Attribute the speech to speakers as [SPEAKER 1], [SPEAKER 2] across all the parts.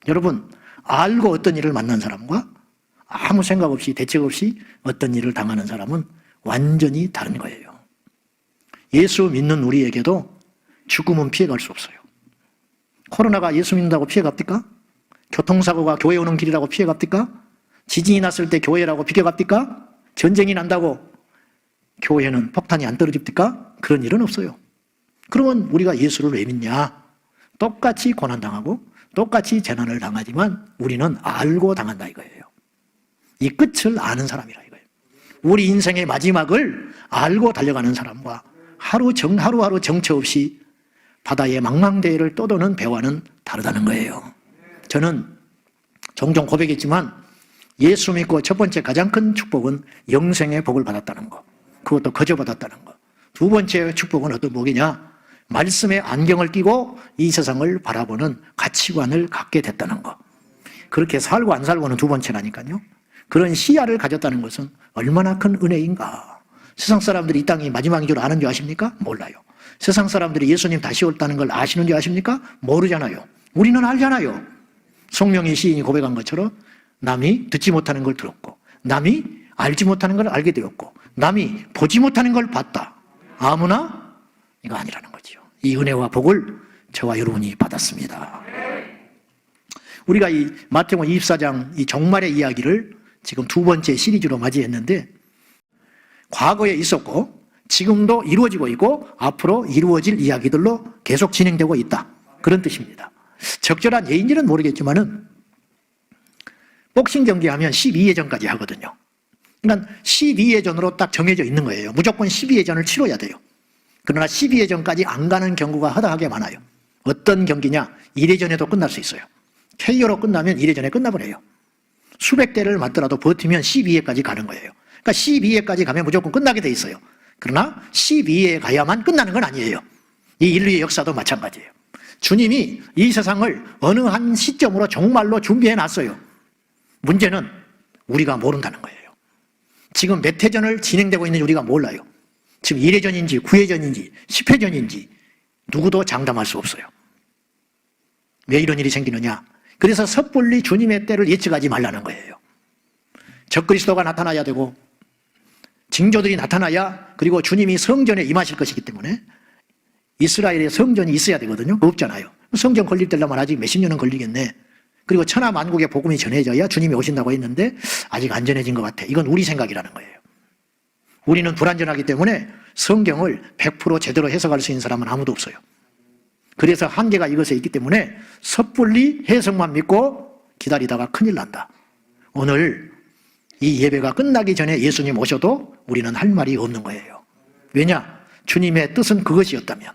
[SPEAKER 1] 여러분, 알고 어떤 일을 만난 사람과 아무 생각 없이 대책 없이 어떤 일을 당하는 사람은 완전히 다른 거예요. 예수 믿는 우리에게도 죽음은 피해갈 수 없어요. 코로나가 예수 믿는다고 피해갑니까? 교통사고가 교회 오는 길이라고 피해갑니까? 지진이 났을 때 교회라고 비켜갑니까? 전쟁이 난다고 교회는 폭탄이 안 떨어집니까? 그런 일은 없어요. 그러면 우리가 예수를 왜 믿냐? 똑같이 고난당하고 똑같이 재난을 당하지만 우리는 알고 당한다 이거예요. 이 끝을 아는 사람이라 이거예요. 우리 인생의 마지막을 알고 달려가는 사람과 하루하루 정처 없이 바다의 망망대해를 떠도는 배와는 다르다는 거예요. 저는 종종 고백했지만 예수 믿고 첫 번째 가장 큰 축복은 영생의 복을 받았다는 거. 그것도 거저 받았다는 거. 두 번째 축복은 어떤 복이냐? 말씀의 안경을 끼고 이 세상을 바라보는 가치관을 갖게 됐다는 거. 그렇게 살고 안 살고는 두 번째라니까요. 그런 시야를 가졌다는 것은 얼마나 큰 은혜인가. 세상 사람들이 이 땅이 마지막인 줄 아는 줄 아십니까? 몰라요. 세상 사람들이 예수님 다시 올다는 걸 아시는 줄 아십니까? 모르잖아요. 우리는 알잖아요. 송명희 시인이 고백한 것처럼 남이 듣지 못하는 걸 들었고 남이 알지 못하는 걸 알게 되었고 남이 보지 못하는 걸 봤다. 아무나 이거 아니라는 거죠. 이 은혜와 복을 저와 여러분이 받았습니다. 우리가 이 마태복음 24장 이 종말의 이야기를 지금 두 번째 시리즈로 맞이했는데 과거에 있었고 지금도 이루어지고 있고 앞으로 이루어질 이야기들로 계속 진행되고 있다. 그런 뜻입니다. 적절한 예인지는 모르겠지만은 복싱 경기하면 12회전까지 하거든요. 그러니까 12회전으로 딱 정해져 있는 거예요. 무조건 12회전을 치러야 돼요. 그러나 12회전까지 안 가는 경우가 허다하게 많아요. 어떤 경기냐? 1회전에도 끝날 수 있어요. KO로 끝나면 1회전에 끝나버려요. 수백 대를 맞더라도 버티면 12회까지 가는 거예요. 그러니까 12회까지 가면 무조건 끝나게 돼 있어요. 그러나 12회에 가야만 끝나는 건 아니에요. 이 인류의 역사도 마찬가지예요. 주님이 이 세상을 어느 한 시점으로 종말로 준비해 놨어요. 문제는 우리가 모른다는 거예요. 지금 몇 회전을 진행되고 있는지 우리가 몰라요. 지금 1회전인지 9회전인지 10회전인지 누구도 장담할 수 없어요. 왜 이런 일이 생기느냐? 그래서 섣불리 주님의 때를 예측하지 말라는 거예요. 적그리스도가 나타나야 되고 징조들이 나타나야 그리고 주님이 성전에 임하실 것이기 때문에 이스라엘의 성전이 있어야 되거든요. 없잖아요. 성전 건립 되려면 아직 몇십 년은 걸리겠네. 그리고 천하 만국의 복음이 전해져야 주님이 오신다고 했는데 아직 안 전해진 것 같아. 이건 우리 생각이라는 거예요. 우리는 불완전하기 때문에 성경을 100% 제대로 해석할 수 있는 사람은 아무도 없어요. 그래서 한계가 이것에 있기 때문에 섣불리 해석만 믿고 기다리다가 큰일 난다. 오늘 이 예배가 끝나기 전에 예수님 오셔도 우리는 할 말이 없는 거예요. 왜냐? 주님의 뜻은 그것이었다면.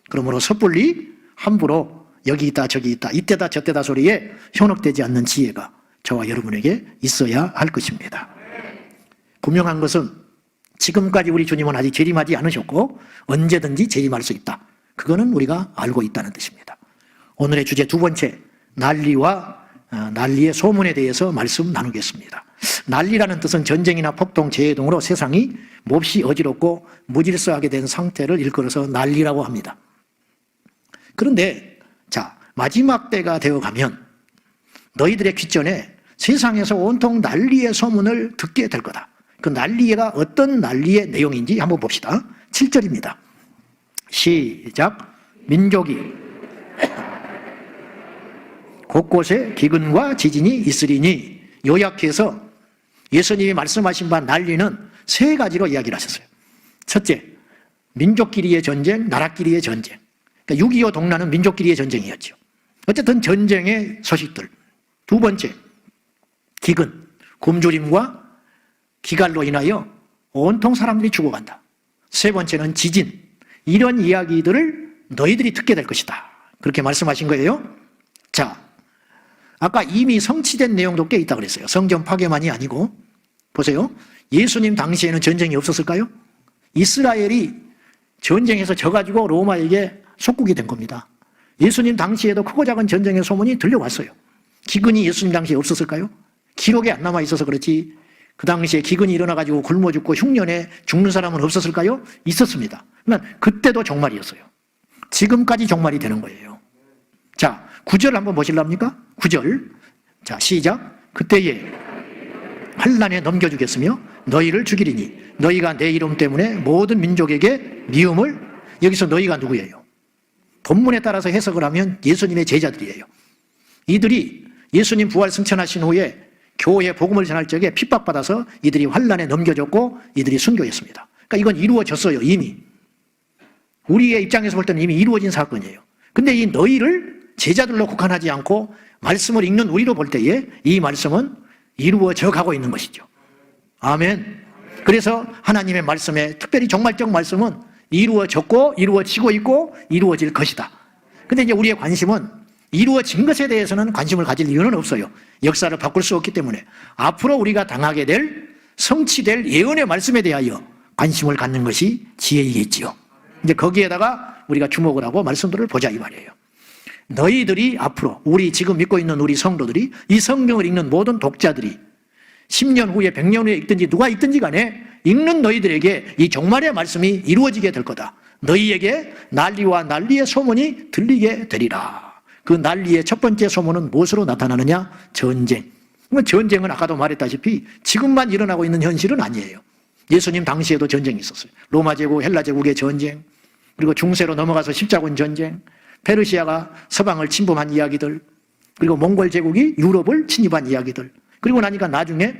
[SPEAKER 1] 그러므로 섣불리 함부로 여기 있다 저기 있다 이때다 저때다 소리에 현혹되지 않는 지혜가 저와 여러분에게 있어야 할 것입니다. 분명한 것은 지금까지 우리 주님은 아직 재림하지 않으셨고 언제든지 재림할 수 있다. 그거는 우리가 알고 있다는 뜻입니다. 오늘의 주제 두 번째, 난리의 소문에 대해서 말씀 나누겠습니다. 난리라는 뜻은 전쟁이나 폭동, 재해 등으로 세상이 몹시 어지럽고 무질서하게 된 상태를 일컬어서 난리라고 합니다. 그런데 자, 마지막 때가 되어가면 너희들의 귓전에 세상에서 온통 난리의 소문을 듣게 될 거다. 그 난리가 어떤 난리의 내용인지 한번 봅시다. 7절입니다. 시작. 민족이 곳곳에 기근과 지진이 있으리니. 요약해서 예수님이 말씀하신 바 난리는 세 가지로 이야기를 하셨어요. 첫째, 민족끼리의 전쟁, 나라끼리의 전쟁. 그러니까 6.25 동란은 민족끼리의 전쟁이었죠. 어쨌든 전쟁의 소식들. 두 번째, 기근, 굶주림과 기갈로 인하여 온통 사람들이 죽어간다. 세 번째는 지진. 이런 이야기들을 너희들이 듣게 될 것이다. 그렇게 말씀하신 거예요. 자, 아까 이미 성취된 내용도 꽤 있다고 그랬어요. 성전 파괴만이 아니고. 보세요. 예수님 당시에는 전쟁이 없었을까요? 이스라엘이 전쟁에서 져가지고 로마에게 속국이 된 겁니다. 예수님 당시에도 크고 작은 전쟁의 소문이 들려왔어요. 기근이 예수님 당시에 없었을까요? 기록에 안 남아 있어서 그렇지 그 당시에 기근이 일어나가지고 굶어 죽고 흉년에 죽는 사람은 없었을까요? 있었습니다. 그러니까 그때도 종말이었어요. 지금까지 종말이 되는 거예요. 자, 9절 한번 보실랍니까? 9절. 자, 시작. 그때에 환난에 넘겨주겠으며 너희를 죽이리니 너희가 내 이름 때문에 모든 민족에게 미움을. 여기서 너희가 누구예요? 본문에 따라서 해석을 하면 예수님의 제자들이에요. 이들이 예수님 부활 승천하신 후에 교회 복음을 전할 적에 핍박받아서 이들이 환난에 넘겨졌고 이들이 순교했습니다. 그러니까 이건 이루어졌어요. 이미. 우리의 입장에서 볼 때는 이미 이루어진 사건이에요. 근데 이 너희를 제자들로 국한하지 않고 말씀을 읽는 우리로 볼 때에 이 말씀은 이루어져 가고 있는 것이죠. 아멘. 그래서 하나님의 말씀에 특별히 종말적 말씀은 이루어졌고 이루어지고 있고 이루어질 것이다. 근데 이제 우리의 관심은 이루어진 것에 대해서는 관심을 가질 이유는 없어요. 역사를 바꿀 수 없기 때문에 앞으로 우리가 당하게 될 성취될 예언의 말씀에 대하여 관심을 갖는 것이 지혜이겠지요. 이제 거기에다가 우리가 주목을 하고 말씀들을 보자 이 말이에요. 너희들이 앞으로 우리 지금 믿고 있는 우리 성도들이 이 성경을 읽는 모든 독자들이 10년 후에 100년 후에 읽든지 누가 읽든지 간에 읽는 너희들에게 이 종말의 말씀이 이루어지게 될 거다. 너희에게 난리와 난리의 소문이 들리게 되리라. 그 난리의 첫 번째 소문은 무엇으로 나타나느냐? 전쟁. 전쟁은 아까도 말했다시피 지금만 일어나고 있는 현실은 아니에요. 예수님 당시에도 전쟁이 있었어요. 로마 제국, 헬라 제국의 전쟁, 그리고 중세로 넘어가서 십자군 전쟁, 페르시아가 서방을 침범한 이야기들, 그리고 몽골 제국이 유럽을 침입한 이야기들, 그리고 나니까 나중에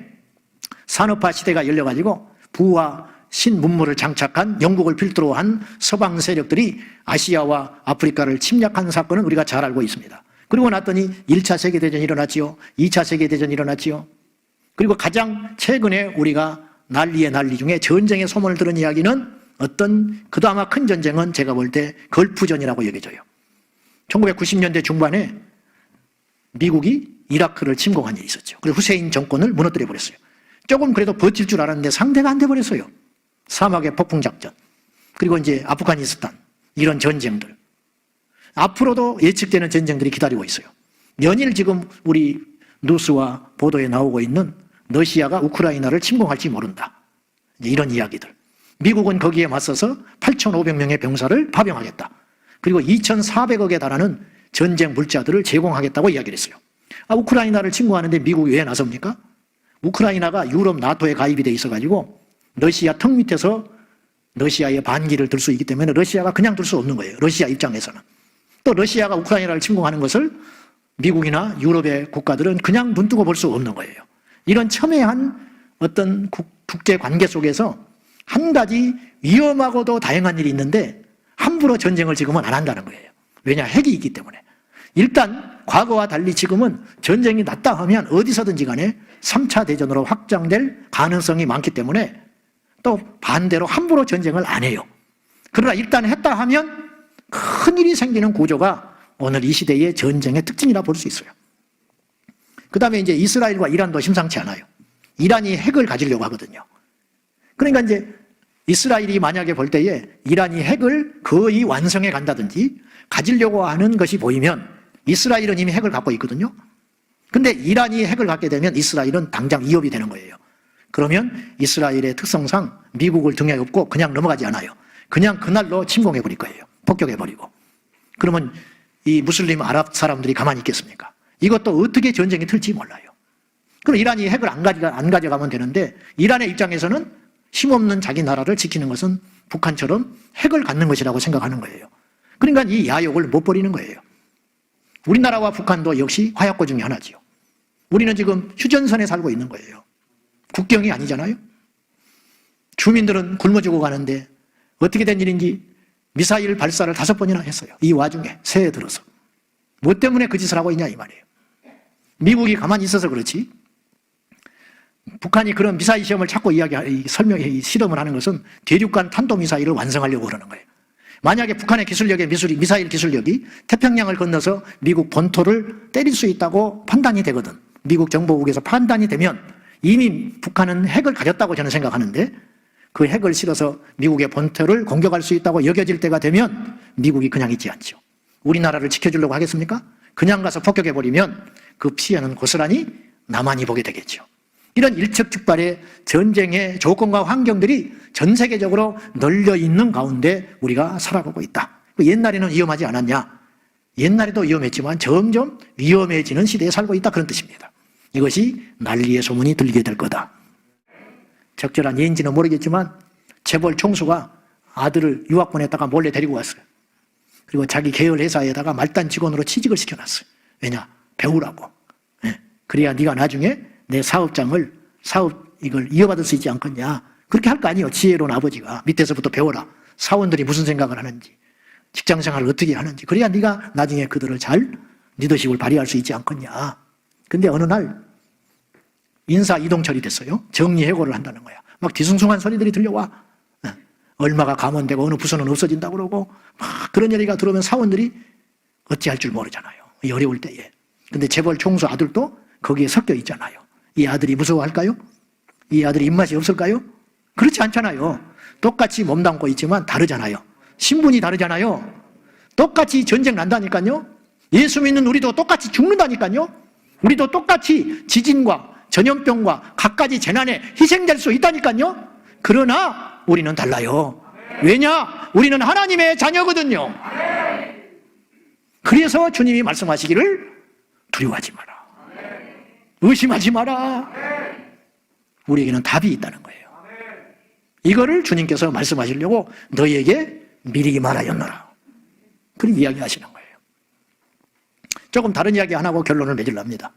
[SPEAKER 1] 산업화 시대가 열려가지고 부와 신문물을 장착한 영국을 필두로 한 서방 세력들이 아시아와 아프리카를 침략한 사건은 우리가 잘 알고 있습니다. 그리고 났더니 1차 세계대전이 일어났지요. 2차 세계대전이 일어났지요. 그리고 가장 최근에 우리가 난리의 난리 중에 전쟁의 소문을 들은 이야기는 어떤 그나마 큰 전쟁은 제가 볼 때 걸프전이라고 여겨져요. 1990년대 중반에 미국이 이라크를 침공한 일이 있었죠. 그래서 후세인 정권을 무너뜨려 버렸어요. 조금 그래도 버틸 줄 알았는데 상대가 안 돼 버렸어요. 사막의 폭풍작전, 그리고 이제 아프가니스탄, 이런 전쟁들. 앞으로도 예측되는 전쟁들이 기다리고 있어요. 연일 지금 우리 뉴스와 보도에 나오고 있는 러시아가 우크라이나를 침공할지 모른다. 이런 이야기들. 미국은 거기에 맞서서 8,500명의 병사를 파병하겠다. 그리고 2,400억에 달하는 전쟁 물자들을 제공하겠다고 이야기를 했어요. 우크라이나를 침공하는데 미국이 왜 나섭니까? 우크라이나가 유럽 나토에 가입이 돼 있어가지고 러시아 턱 밑에서 러시아의 반기를 들 수 있기 때문에 러시아가 그냥 둘 수 없는 거예요. 러시아 입장에서는. 또 러시아가 우크라이나를 침공하는 것을 미국이나 유럽의 국가들은 그냥 눈 뜨고 볼 수 없는 거예요. 이런 첨예한 어떤 국제 관계 속에서 한 가지 위험하고도 다양한 일이 있는데 함부로 전쟁을 지금은 안 한다는 거예요. 왜냐? 핵이 있기 때문에. 일단 과거와 달리 지금은 전쟁이 났다 하면 어디서든지 간에 3차 대전으로 확장될 가능성이 많기 때문에 또 반대로 함부로 전쟁을 안 해요. 그러나 일단 했다 하면 큰일이 생기는 구조가 오늘 이 시대의 전쟁의 특징이라 볼 수 있어요. 그 다음에 이제 이스라엘과 이란도 심상치 않아요. 이란이 핵을 가지려고 하거든요. 그러니까 이제 이스라엘이 만약에 볼 때에 이란이 핵을 거의 완성해 간다든지 가지려고 하는 것이 보이면 이스라엘은 이미 핵을 갖고 있거든요. 근데 이란이 핵을 갖게 되면 이스라엘은 당장 위협이 되는 거예요. 그러면 이스라엘의 특성상 미국을 등에 업고 그냥 넘어가지 않아요. 그냥 그날로 침공해 버릴 거예요. 폭격해 버리고. 그러면 이 무슬림 아랍 사람들이 가만히 있겠습니까? 이것도 어떻게 전쟁이 틀지 몰라요. 그럼 이란이 핵을 안 가져가면 되는데 이란의 입장에서는 힘없는 자기 나라를 지키는 것은 북한처럼 핵을 갖는 것이라고 생각하는 거예요. 그러니까 이 야욕을 못 버리는 거예요. 우리나라와 북한도 역시 화약고 중에 하나지요. 우리는 지금 휴전선에 살고 있는 거예요. 국경이 아니잖아요. 주민들은 굶어 죽어가는데 어떻게 된 일인지 미사일 발사를 5번이나 했어요. 이 와중에 새해 들어서. 뭐 때문에 그 짓을 하고 있냐 이 말이에요. 미국이 가만히 있어서 그렇지 북한이 그런 미사일 시험을 자꾸 실험을 하는 것은 대륙간 탄도미사일을 완성하려고 그러는 거예요. 만약에 북한의 기술력의 미사일 기술력이 태평양을 건너서 미국 본토를 때릴 수 있다고 판단이 되거든. 미국 정보국에서 판단이 되면 이미 북한은 핵을 가졌다고 저는 생각하는데 그 핵을 실어서 미국의 본토를 공격할 수 있다고 여겨질 때가 되면 미국이 그냥 있지 않죠. 우리나라를 지켜주려고 하겠습니까? 그냥 가서 폭격해버리면 그 피해는 고스란히 남한이 보게 되겠죠. 이런 일촉즉발의 전쟁의 조건과 환경들이 전 세계적으로 널려 있는 가운데 우리가 살아가고 있다. 옛날에는 위험하지 않았냐? 옛날에도 위험했지만 점점 위험해지는 시대에 살고 있다, 그런 뜻입니다. 이것이 난리의 소문이 들리게 될 거다. 적절한 예인지는 모르겠지만 재벌 총수가 아들을 유학 보냈다가 몰래 데리고 왔어요. 그리고 자기 계열 회사에다가 말단 직원으로 취직을 시켜놨어요. 왜냐? 배우라고. 그래야 네가 나중에 내 사업장을 이걸 이어받을 수 있지 않겠냐. 그렇게 할 거 아니에요. 지혜로운 아버지가 밑에서부터 배워라. 사원들이 무슨 생각을 하는지, 직장생활을 어떻게 하는지. 그래야 네가 나중에 그들을 잘 리더십을 발휘할 수 있지 않겠냐. 근데 어느 날 인사 이동 처리됐어요. 정리해고를 한다는 거야. 막 뒤숭숭한 소리들이 들려와. 얼마가 감원되고 어느 부서는 없어진다고 그러고 막 그런 얘기가 들어오면 사원들이 어찌할 줄 모르잖아요. 이 어려울 때에. 근데 재벌 총수 아들도 거기에 섞여 있잖아요. 이 아들이 무서워할까요? 이 아들이 입맛이 없을까요? 그렇지 않잖아요. 똑같이 몸담고 있지만 다르잖아요. 신분이 다르잖아요. 똑같이 전쟁 난다니까요. 예수 믿는 우리도 똑같이 죽는다니까요. 우리도 똑같이 지진과 전염병과 갖가지 재난에 희생될 수 있다니까요. 그러나 우리는 달라요. 왜냐? 우리는 하나님의 자녀거든요. 그래서 주님이 말씀하시기를 두려워하지 마라. 의심하지 마라. 우리에게는 답이 있다는 거예요. 이거를 주님께서 말씀하시려고 너희에게 미리 말하였노라. 그렇게 이야기하시는 거예요. 조금 다른 이야기 안 하고 결론을 맺으려 합니다.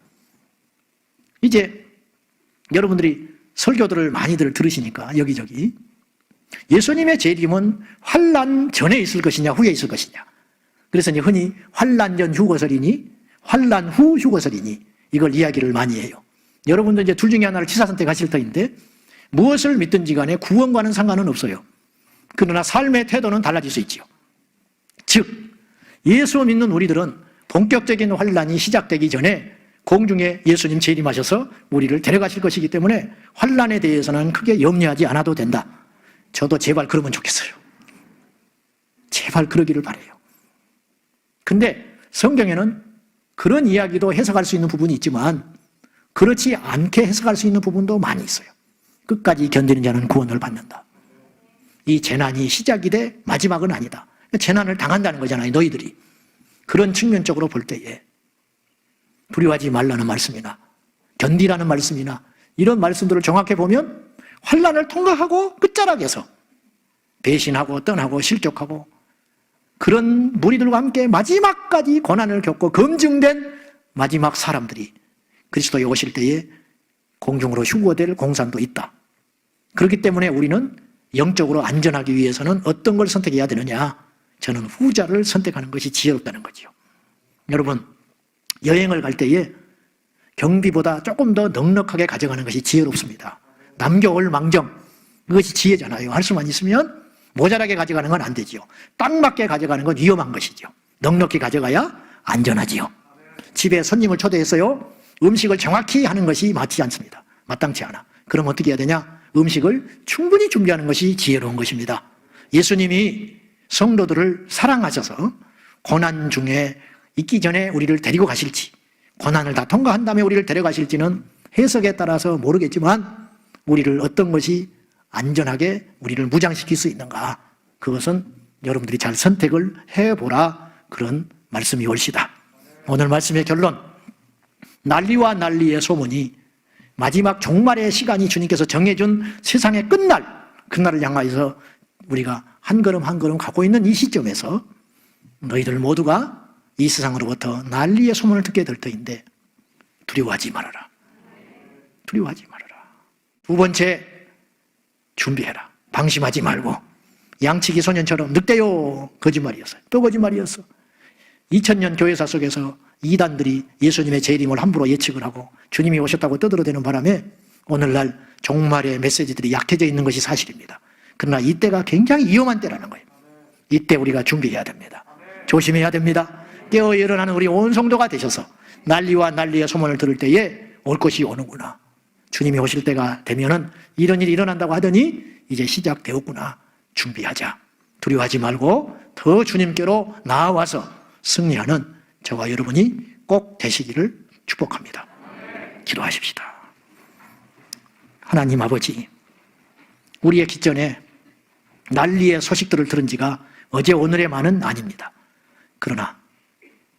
[SPEAKER 1] 이제 여러분들이 설교들을 많이들 들으시니까 여기저기 예수님의 재림은 환난 전에 있을 것이냐 후에 있을 것이냐. 그래서 이제 흔히 환난 전 휴거설이니 환난 후 휴거설이니 이걸 이야기를 많이 해요. 여러분도 이제 둘 중에 하나를 취사 선택하실 터인데 무엇을 믿든지 간에 구원과는 상관은 없어요. 그러나 삶의 태도는 달라질 수 있지요. 즉 예수 믿는 우리들은 본격적인 환난이 시작되기 전에 공중에 예수님 재림하셔서 우리를 데려가실 것이기 때문에 환난에 대해서는 크게 염려하지 않아도 된다. 저도 제발 그러면 좋겠어요. 제발 그러기를 바라요. 근데 성경에는 그런 이야기도 해석할 수 있는 부분이 있지만 그렇지 않게 해석할 수 있는 부분도 많이 있어요. 끝까지 견디는 자는 구원을 받는다. 이 재난이 시작이 돼 마지막은 아니다. 재난을 당한다는 거잖아요, 너희들이. 그런 측면적으로 볼 때에 두려워하지 말라는 말씀이나 견디라는 말씀이나 이런 말씀들을 정확히 보면 환난을 통과하고 끝자락에서 배신하고 떠나고 실족하고 그런 무리들과 함께 마지막까지 고난을 겪고 검증된 마지막 사람들이 그리스도에 오실 때에 공중으로 휴거될 공산도 있다. 그렇기 때문에 우리는 영적으로 안전하기 위해서는 어떤 걸 선택해야 되느냐? 저는 후자를 선택하는 것이 지혜롭다는 거죠. 여러분, 여행을 갈 때에 경비보다 조금 더 넉넉하게 가져가는 것이 지혜롭습니다. 남겨올 망정, 그것이 지혜잖아요. 할 수만 있으면 모자라게 가져가는 건 안 되지요. 딱 맞게 가져가는 건 위험한 것이죠. 넉넉히 가져가야 안전하지요. 집에 손님을 초대했어요. 음식을 정확히 하는 것이 맞지 않습니다. 마땅치 않아. 그럼 어떻게 해야 되냐? 음식을 충분히 준비하는 것이 지혜로운 것입니다. 예수님이 성도들을 사랑하셔서 고난 중에 있기 전에 우리를 데리고 가실지, 고난을 다 통과한 다음에 우리를 데려가실지는 해석에 따라서 모르겠지만 우리를 어떤 것이 안전하게 우리를 무장시킬 수 있는가, 그것은 여러분들이 잘 선택을 해보라, 그런 말씀이 올시다. 오늘 말씀의 결론, 난리와 난리의 소문이 마지막 종말의 시간이 주님께서 정해준 세상의 끝날, 그날을 향하여서 우리가 한 걸음 한 걸음 가고 있는 이 시점에서 너희들 모두가 이 세상으로부터 난리의 소문을 듣게 될 터인데 두려워하지 말아라. 두려워하지 말아라. 두 번째, 준비해라. 방심하지 말고. 양치기 소년처럼 늑대요, 거짓말이었어요. 또 거짓말이었어. 2000년 교회사 속에서 이단들이 예수님의 재림을 함부로 예측을 하고 주님이 오셨다고 떠들어대는 바람에 오늘날 종말의 메시지들이 약해져 있는 것이 사실입니다. 그러나 이때가 굉장히 위험한 때라는 거예요. 이때 우리가 준비해야 됩니다. 조심해야 됩니다. 깨어 일어나는 우리 온 성도가 되셔서 난리와 난리의 소문을 들을 때에 올 것이 오는구나. 주님이 오실 때가 되면은 이런 일이 일어난다고 하더니 이제 시작되었구나. 준비하자. 두려워하지 말고 더 주님께로 나아와서 승리하는 저와 여러분이 꼭 되시기를 축복합니다. 기도하십시다. 하나님 아버지, 우리의 기전에 난리의 소식들을 들은 지가 어제 오늘의만은 아닙니다. 그러나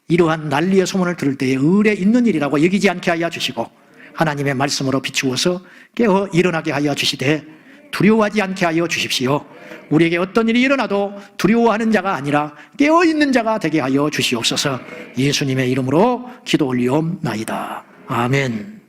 [SPEAKER 1] 이러한 난리의 소문을 들을 때에 의뢰 있는 일이라고 여기지 않게 하여 주시고 하나님의 말씀으로 비추어서 깨어 일어나게 하여 주시되 두려워하지 않게 하여 주십시오. 우리에게 어떤 일이 일어나도 두려워하는 자가 아니라 깨어있는 자가 되게 하여 주시옵소서. 예수님의 이름으로 기도 올리옵나이다. 아멘.